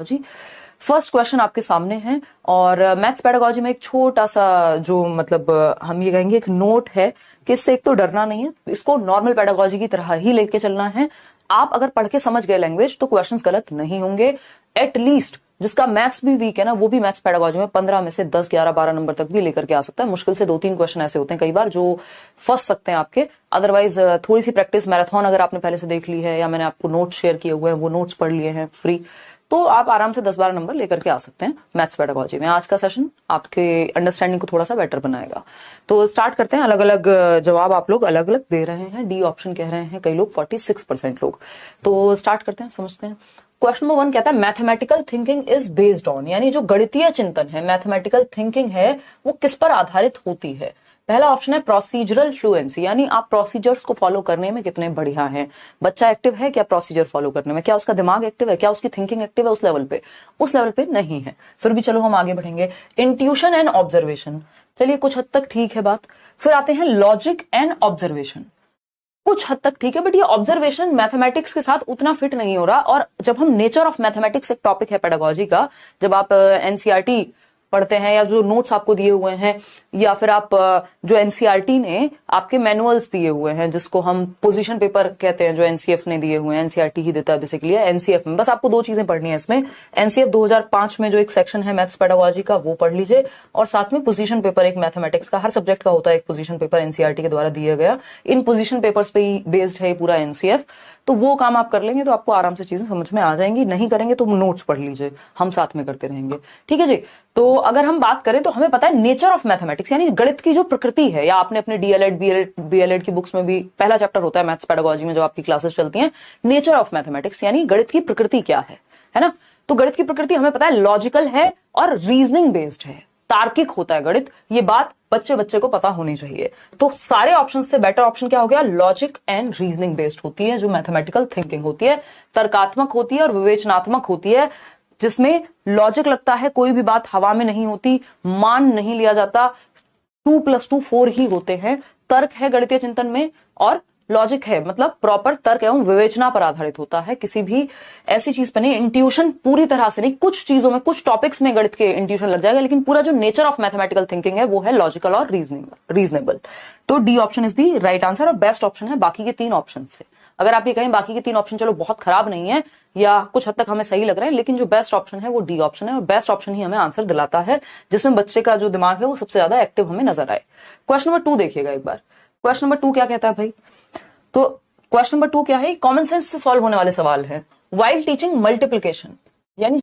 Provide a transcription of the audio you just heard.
जी first question आपके सामने है और मैथ्स पेडागोजी में एक छोटा सा जो मतलब हम ये कहेंगे एक नोट है कि इससे एक तो डरना नहीं है, इसको नॉर्मल पेडागोजी की तरह ही लेके चलना है। आप अगर पढ़ के समझ गए लैंग्वेज तो क्वेश्चंस गलत नहीं होंगे। एटलीस्ट जिसका मैथ्स भी वीक है ना वो भी मैथ्स पेडागोजी में 15 में से 10, 11, 12 नंबर तक भी लेकर के आ सकता है। मुश्किल से 2-3 क्वेश्चन ऐसे होते हैं कई बार जो फंस सकते हैं आपके। अदरवाइज थोड़ी सी प्रैक्टिस, मैराथन अगर आपने पहले से देख ली है या मैंने आपको नोट्स शेयर किए हुए हैं वो नोट्स पढ़ लिए हैं फ्री, तो आप आराम से 10-12 नंबर लेकर के आ सकते हैं मैथ्स पेडागोजी में। आज का सेशन आपके अंडरस्टैंडिंग को थोड़ा सा बेटर बनाएगा। तो स्टार्ट करते हैं। अलग अलग जवाब आप लोग अलग अलग दे रहे हैं। डी ऑप्शन कह रहे हैं कई लोग, 46% लोग। तो स्टार्ट करते हैं, समझते हैं। क्वेश्चन नंबर 1 कहता है mathematical thinking is based on, यानी जो गणितीय चिंतन है, मैथमेटिकल थिंकिंग है, वो किस पर आधारित होती है। पहला ऑप्शन है प्रोसीजरल फ्लुएंसी, यानी आप प्रोसीजर्स को फॉलो करने में कितने बढ़िया हैं। बच्चा एक्टिव है क्या प्रोसीजर फॉलो करने में, क्या उसका दिमाग एक्टिव है, क्या उसकी थिंकिंग एक्टिव है, उस लेवल पे नहीं है। फिर भी चलो हम आगे बढ़ेंगे। इंट्यूशन एंड ऑब्जर्वेशन, चलिए कुछ हद तक ठीक है बात। फिर आते हैं लॉजिक एंड ऑब्जर्वेशन, कुछ हद तक ठीक है, बट ये ऑब्जर्वेशन मैथमेटिक्स के साथ उतना फिट नहीं हो रहा। और जब हम नेचर ऑफ मैथमेटिक्स एक टॉपिक है पेडागोजी का, जब आप एनसीईआरटी पढ़ते हैं या जो नोट्स आपको दिए हुए हैं या फिर आप जो एनसीईआरटी ने आपके मैनुअल्स दिए हुए हैं जिसको हम पोजीशन पेपर कहते हैं, जो एनसीएफ ने दिए हुए हैं, एनसीईआरटी ही देता है बेसिकली। एनसीएफ में बस आपको 2 चीजें पढ़नी है इसमें। एनसीएफ 2005 में जो एक सेक्शन है मैथ्स पेडागोजी का वो पढ़ लीजिए, और साथ में पोजीशन पेपर एक मैथमेटिक्स का, हर सब्जेक्ट का होता है एक पोजीशन पेपर एनसीईआरटी के द्वारा दिया गया। इन पोजीशन पेपर्स पे ही बेस्ड है पूरा एनसीएफ। तो वो काम आप कर लेंगे तो आपको आराम से चीजें समझ में आ जाएंगी। नहीं करेंगे तो नोट्स पढ़ लीजिए, हम साथ में करते रहेंगे, ठीक है जी। तो अगर हम बात करें तो हमें पता है नेचर ऑफ मैथमेटिक्स, यानी गणित की जो प्रकृति है, या आपने अपने डीएलएड बीएलएड की बुक्स में भी पहला चैप्टर होता है मैथ्स पेडागोजी में जब आपकी क्लासेस चलती हैं, नेचर ऑफ मैथमेटिक्स, यानी गणित की प्रकृति क्या है ना। तो गणित की प्रकृति हमें पता है लॉजिकल है और रीजनिंग बेस्ड है, तार्किक होता है गणित। ये बात बच्चे को पता होनी चाहिए। तो सारे ऑप्शन से बेटर ऑप्शन क्या हो गया, लॉजिक एंड रीजनिंग बेस्ड होती है जो मैथमेटिकल थिंकिंग होती है, तर्कात्मक होती है और विवेचनात्मक होती है, जिसमें लॉजिक लगता है, कोई भी बात हवा में नहीं होती, मान नहीं लिया जाता, 2+2 4 ही होते हैं। तर्क है गणितीय चिंतन में और लॉजिक है, मतलब प्रॉपर तर्क एवं विवेचना पर आधारित होता है। किसी भी ऐसी चीज पर नहीं, इंट्यूशन पूरी तरह से नहीं, कुछ चीजों में, कुछ टॉपिक्स में गणित के इंट्यूशन लग जाएगा, लेकिन पूरा जो नेचर ऑफ मैथमेटिकल थिंकिंग है वो है लॉजिकल और रीजनेबल। तो D option is the right answer और बेस्ट ऑप्शन है बाकी के 3 ऑप्शन से। अगर आप ये कहें बाकी के 3 ऑप्शन चलो बहुत खराब नहीं है या कुछ हद तक हमें सही लग रहा है, लेकिन जो बेस्ट ऑप्शन है वो डी ऑप्शन है, और बेस्ट ऑप्शन ही हमें आंसर दिलाता है जिसमें बच्चे का जो दिमाग है वो सबसे ज्यादा एक्टिव हमें नजर आए। क्वेश्चन नंबर 2 देखिएगा एक बार। क्वेश्चन नंबर 2 क्या कहता है भाई, तो क्वेश्चन नंबर 2 क्या है, कॉमन सेंस से सॉल्व होने वाले सवाल है। वाइल टीचिंग मल्टीप्लिकेशन, यानी